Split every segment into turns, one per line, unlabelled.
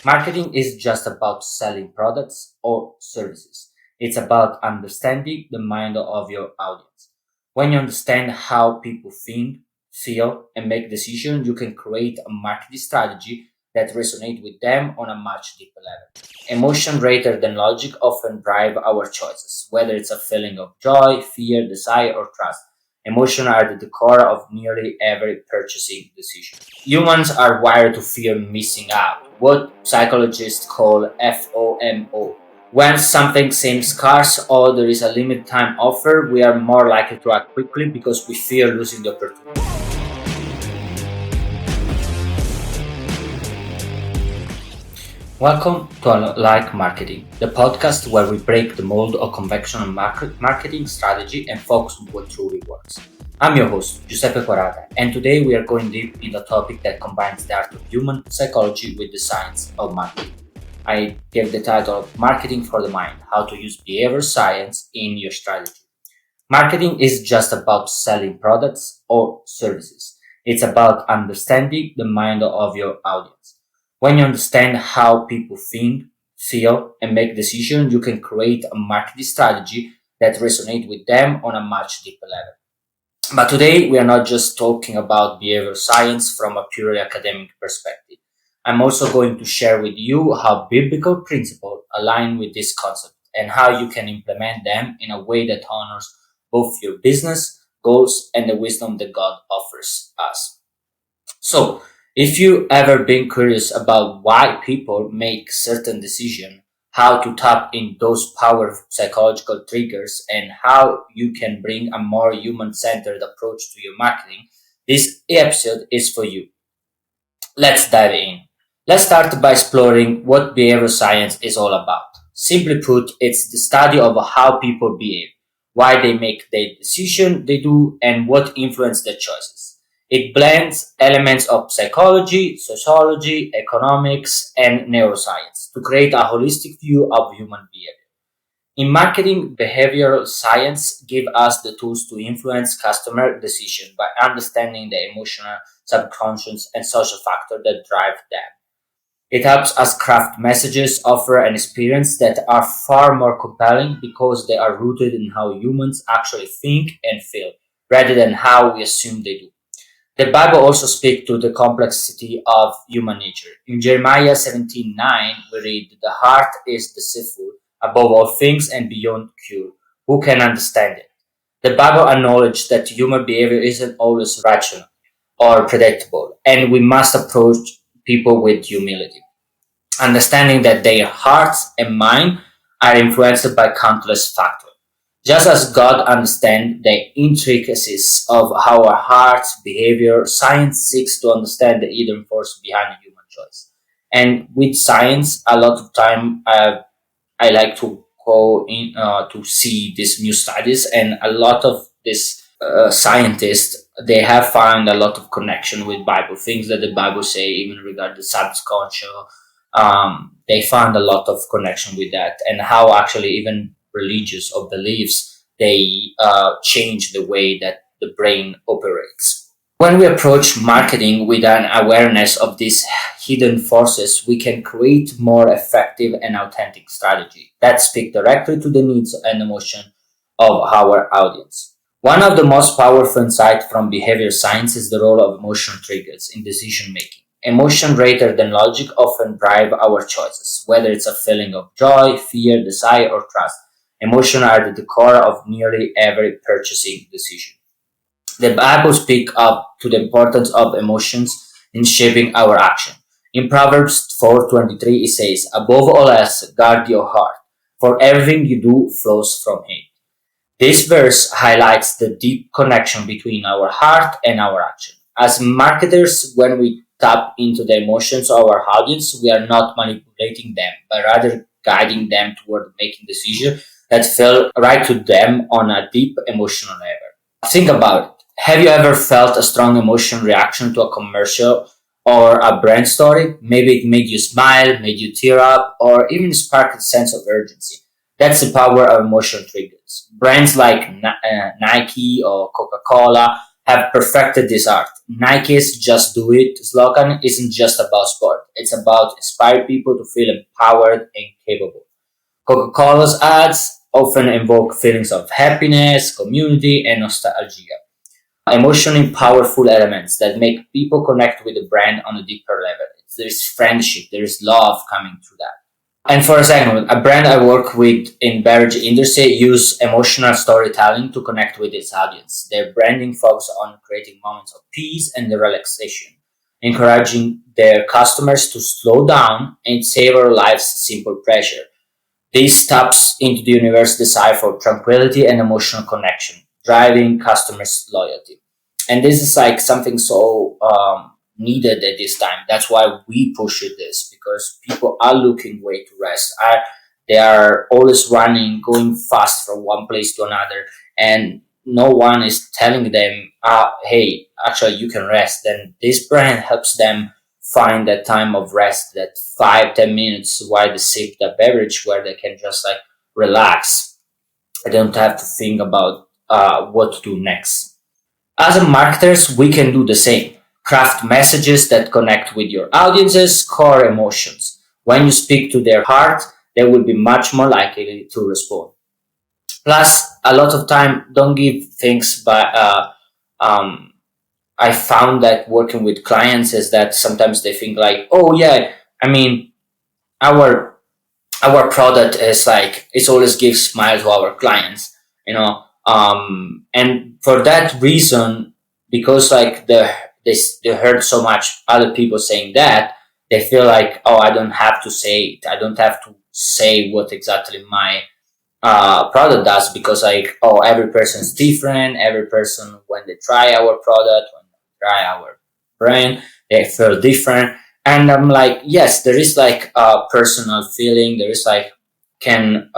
Marketing is just about selling products or services. It's about understanding the mind of your audience. When you understand how people think, feel, and make decisions, you can create a marketing strategy that resonates with them on a much deeper level. Emotion rather than logic often drive our choices, whether it's a feeling of joy, fear, desire, or trust. Emotions are at the core of nearly every purchasing decision. Humans are wired to fear missing out, what psychologists call FOMO. When something seems scarce or there is a limited time offer, we are more likely to act quickly because we fear losing the opportunity. Welcome to Like Marketing, the podcast where we break the mold of conventional marketing strategy and focus on what truly works. I'm your host, Giuseppe Corrada, and today we are going deep in a topic that combines the art of human psychology with the science of marketing. I gave the title of Marketing for the Mind, How to Use Behavior Science in Your Strategy. Marketing is just about selling products or services. It's about understanding the mind of your audience. When you understand how people think, feel, and make decisions, you can create a marketing strategy that resonates with them on a much deeper level. But today we are not just talking about behavioral science from a purely academic perspective. I'm also going to share with you how biblical principles align with this concept and how you can implement them in a way that honors both your business goals and the wisdom that God offers us. So, if you ever been curious about why people make certain decisions, how to tap in those powerful psychological triggers, and how you can bring a more human-centered approach to your marketing, this episode is for you. Let's dive in. Let's start by exploring what behavioral science is all about. Simply put, it's the study of how people behave, why they make the decision they do, and what influence their choices. It blends elements of psychology, sociology, economics, and neuroscience to create a holistic view of human behavior. In marketing, behavioral science give us the tools to influence customer decision by understanding the emotional, subconscious, and social factors that drive them. It helps us craft messages, offer an experience that are far more compelling because they are rooted in how humans actually think and feel, rather than how we assume they do. The Bible also speaks to the complexity of human nature. In Jeremiah 17:9, we read, "The heart is deceitful above all things and beyond cure. Who can understand it?" The Bible acknowledges that human behavior isn't always rational or predictable, and we must approach people with humility, understanding that their hearts and mind are influenced by countless factors. Just as God understands the intricacies of our heart's behavior, science seeks to understand the hidden force behind human choice. And with science, a lot of time I like to go in to see these new studies, and a lot of these scientists they have found a lot of connection with Bible things that the Bible say, even regarding the subconscious. They found a lot of connection with that, and how actually even religious or beliefs they change the way that the brain operates. When we approach marketing with an awareness of these hidden forces, we can create more effective and authentic strategy that speak directly to the needs and emotion of our audience. One of the most powerful insights from behavior science is the role of emotional triggers in decision making. Emotion rather than logic often drive our choices, whether it's a feeling of joy, fear, desire, or trust. Emotions are at the core of nearly every purchasing decision. The Bible speaks up to the importance of emotions in shaping our action. In Proverbs 4:23 it says, "Above all else, guard your heart, for everything you do flows from it." This verse highlights the deep connection between our heart and our action. As marketers, when we tap into the emotions of our audience, we are not manipulating them, but rather guiding them toward making decisions that feel right to them on a deep emotional level. Think about it. Have you ever felt a strong emotion reaction to a commercial or a brand story? Maybe it made you smile, made you tear up, or even sparked a sense of urgency. That's the power of emotion triggers. Brands like Nike or Coca-Cola have perfected this art. Nike's "Just Do It" slogan isn't just about sport. It's about inspire people to feel empowered and capable. Coca-Cola's ads often evoke feelings of happiness, community, and nostalgia, emotionally powerful elements that make people connect with the brand on a deeper level. There's friendship, there's love coming through that. And for example, a brand I work with in beverage industry use emotional storytelling to connect with its audience. Their branding focuses on creating moments of peace and relaxation, encouraging their customers to slow down and savor life's simple pleasure. This taps into the universe's desire for tranquility and emotional connection, driving customers' loyalty. And this is like something so needed at this time. That's why we push it this because people are looking way to rest. They are always running, going fast from one place to another, and no one is telling them, "Hey, actually, you can rest." Then this brand helps them find that time of rest, that 5-10 minutes while they sip the beverage, where they can just like relax. I don't have to think about what to do next. As a marketers, we can do the same. Craft messages that connect with your audience's core emotions. When you speak to their heart, they will be much more likely to respond. Plus, a lot of time, don't give things by. Um, I found that working with clients is that sometimes they think like, oh yeah, I mean, our our product is like it always gives smile to our clients, and for that reason, because like they heard so much other people saying that, they feel like, oh, I don't have to say it, I don't have to say what exactly my product does, because like, oh, every person is different, every person when they try our product, when they try our brand, they feel different. And I'm like, yes, there is like a personal feeling, there is like, can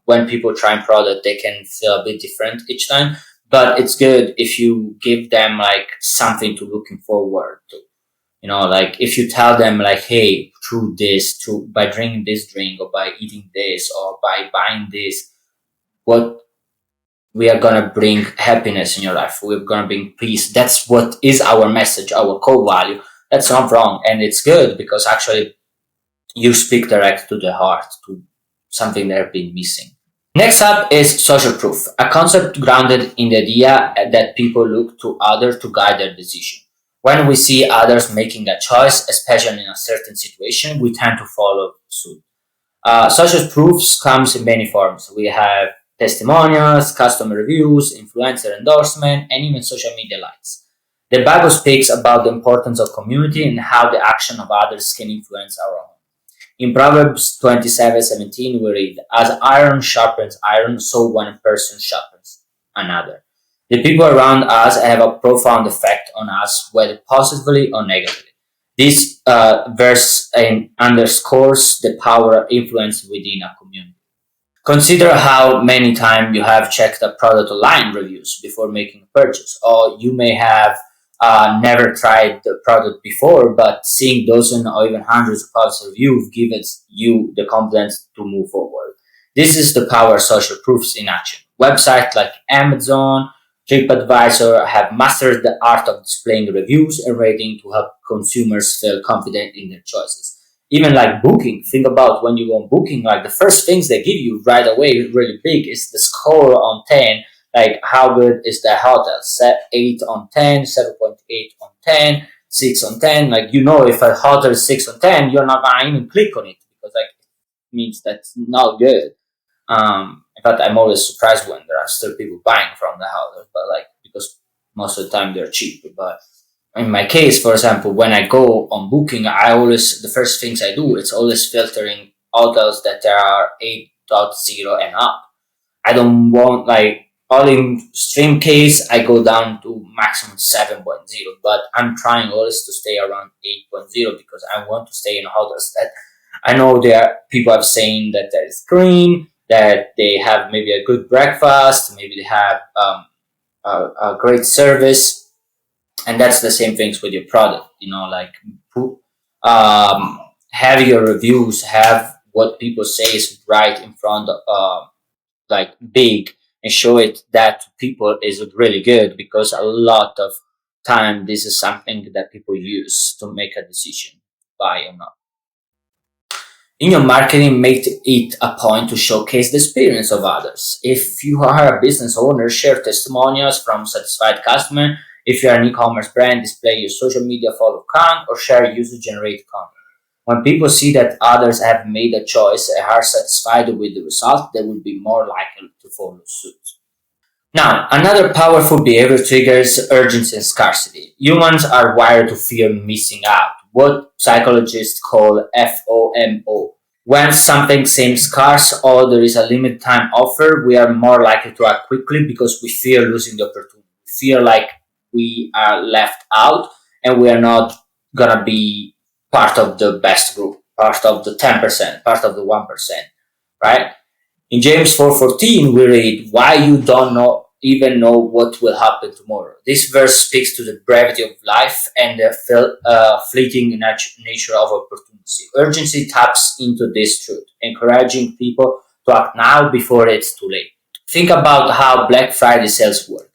when people try a product, they can feel a bit different each time, but it's good if you give them like something to looking forward to. Like if you tell them like, hey, through this, through by drinking this drink, or by eating this, or by buying this, what we are gonna bring happiness in your life, we're gonna bring peace. That's what is our message, our core value. That's not wrong, and it's good because actually you speak direct to the heart, to something that have been missing. Next up is social proof, a concept grounded in the idea that people look to others to guide their decision. When we see others making a choice, especially in a certain situation, we tend to follow suit. Social proofs comes in many forms. We have testimonials, customer reviews, influencer endorsement, and even social media likes. The Bible speaks about the importance of community and how the action of others can influence our own. In Proverbs 27:17, we read, "As iron sharpens iron, so one person sharpens another." The people around us have a profound effect on us, whether positively or negatively. This verse underscores the power of influence within a community. Consider how many times you have checked a product online reviews before making a purchase, or you may have never tried the product before, but seeing dozens or even hundreds of positive reviews gives you the confidence to move forward. This is the power of social proofs in action. Websites like Amazon, TripAdvisor have mastered the art of displaying reviews and rating to help consumers feel confident in their choices. Even like booking, think about when you go on booking, like the first things they give you right away really big is the score on 10, like how good is the hotel. Set 8 on 10, 7.8 on 10, 6 on 10. Like, if a hotel is 6 on 10, you're not gonna even click on it because like it means that's not good. In fact, I'm always surprised when there are still people buying from the hotels, but like because most of the time they're cheap. But in my case, for example, when I go on booking, I always the first things I do it's always filtering hotels that there are 8.0 and up. I don't want like all in stream case I go down to maximum 7.0, but I'm trying always to stay around 8.0 because I want to stay in hotels that I know there are people have saying that there is clean, that they have maybe a good breakfast, maybe they have a great service, and that's the same things with your product. Like um, have your reviews, have what people say is right in front of like big, and show it that to people is really good, because a lot of time this is something that people use to make a decision, buy or not. In your marketing, make it a point to showcase the experience of others. If you are a business owner, share testimonials from satisfied customers. If you are an e-commerce brand, display your social media follow count or share user-generated content. When people see that others have made a choice and are satisfied with the result, they will be more likely to follow suit. Now, another powerful behavior triggers urgency and scarcity. Humans are wired to fear missing out, what psychologists call FOMO. When something seems scarce or there is a limited time offer, we are more likely to act quickly because we fear losing the opportunity. We feel like we are left out and we are not gonna be part of the best group, part of the 10%, part of the 1%, right? In James 4:14, we read, "Why you don't even know what will happen tomorrow." This verse speaks to the brevity of life and the fleeting nature of opportunity. Urgency taps into this truth, encouraging people to act now before it's too late. Think about how Black Friday sales work.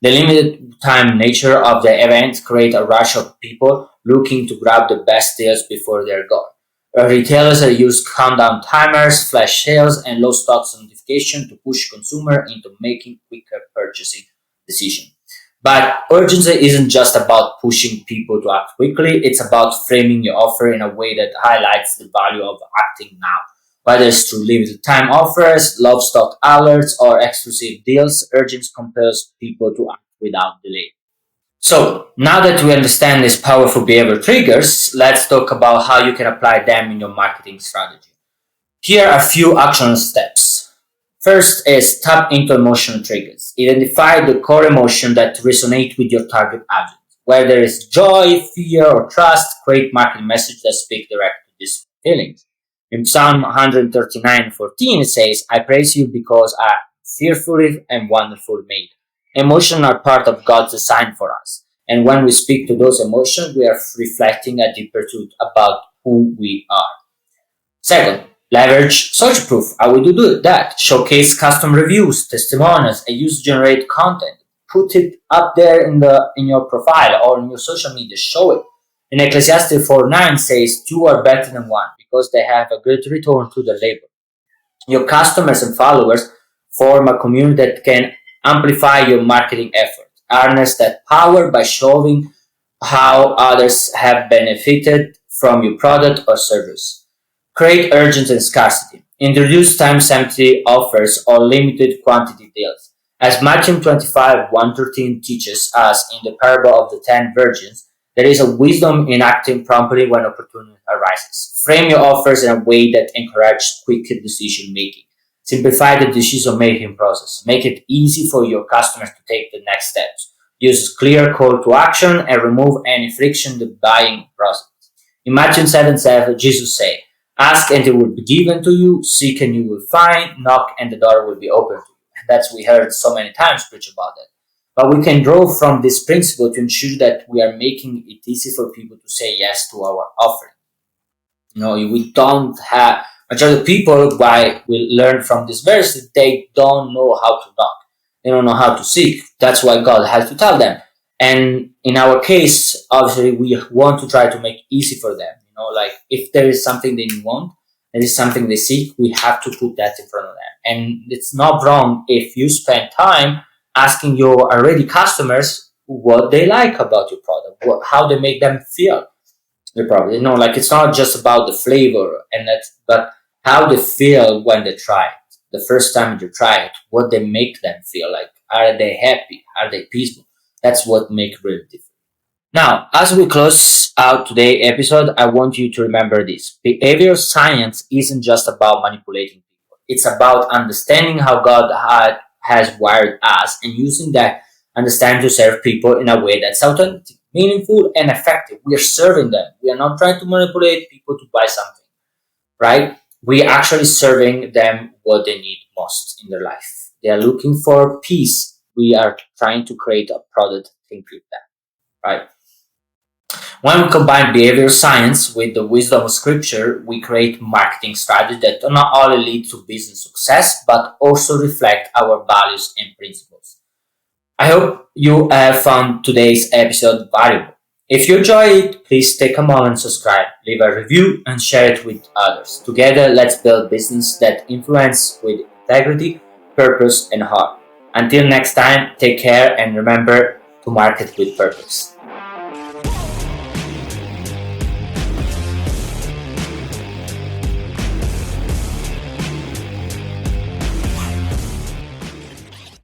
The limited time nature of the event creates a rush of people looking to grab the best deals before they're gone. Retailers use countdown timers, flash sales, and low stocks notification to push consumer into making quicker purchasing decisions. But urgency isn't just about pushing people to act quickly, it's about framing your offer in a way that highlights the value of acting now. Whether it's through limited time offers, love stock alerts, or exclusive deals, urgency compels people to act without delay. So, now that we understand these powerful behavior triggers, let's talk about how you can apply them in your marketing strategy. Here are a few action steps. First is tap into emotional triggers. Identify the core emotion that resonate with your target audience. Whether it's joy, fear, or trust, create marketing messages that speak directly to these feelings. In Psalm 139:14 it says, "I praise you because I am fearfully and wonderfully made." Emotions are part of God's design for us. And when we speak to those emotions, we are reflecting a deeper truth about who we are. Second, leverage social proof. How would you do that? Showcase custom reviews, testimonials, and user-generated content. Put it up there in your profile or in your social media. Show it. In Ecclesiastes 4:9 says, "Two are better than one because they have a great return to the labor." Your customers and followers form a community that can amplify your marketing effort. Harness that power by showing how others have benefited from your product or service. Create urgency and scarcity. Introduce time-sensitive offers or limited quantity deals. As Matthew 25:1-13 teaches us in the parable of the 10 virgins, there is a wisdom in acting promptly when opportunity arises. Frame your offers in a way that encourages quick decision making. Simplify the decision making process. Make it easy for your customers to take the next steps. Use clear call to action and remove any friction in the buying process. In Matthew 7:7, Jesus said, "Ask and it will be given to you, seek and you will find, knock and the door will be opened to you." And that's we heard so many times preach about that. But we can draw from this principle to ensure that we are making it easy for people to say yes to our offering. We don't have majority of people why we learn from this verse that they don't know how to knock. They don't know how to seek. That's why God has to tell them. And in our case, obviously we want to try to make easy for them. Like if there is something they want, there is something they seek, we have to put that in front of them. And it's not wrong if you spend time asking your already customers what they like about your product, how they make them feel the product. Like it's not just about the flavor but how they feel when they try it. The first time you try it, what they make them feel like. Are they happy? Are they peaceful? That's what makes really different. Now, as we close out today's episode, I want you to remember this. Behavioral science isn't just about manipulating people. It's about understanding how God has wired us and using that understanding to serve people in a way that's authentic, meaningful, and effective. We are serving them. We are not trying to manipulate people to buy something, right? We are actually serving them what they need most in their life. They are looking for peace. We are trying to create a product that can give that, right? When we combine behavioral science with the wisdom of scripture, we create marketing strategies that not only lead to business success, but also reflect our values and principles. I hope you have found today's episode valuable. If you enjoy it, please take a moment, subscribe, leave a review, and share it with others. Together, let's build business that influence with integrity, purpose, and heart. Until next time, take care and remember to market with purpose.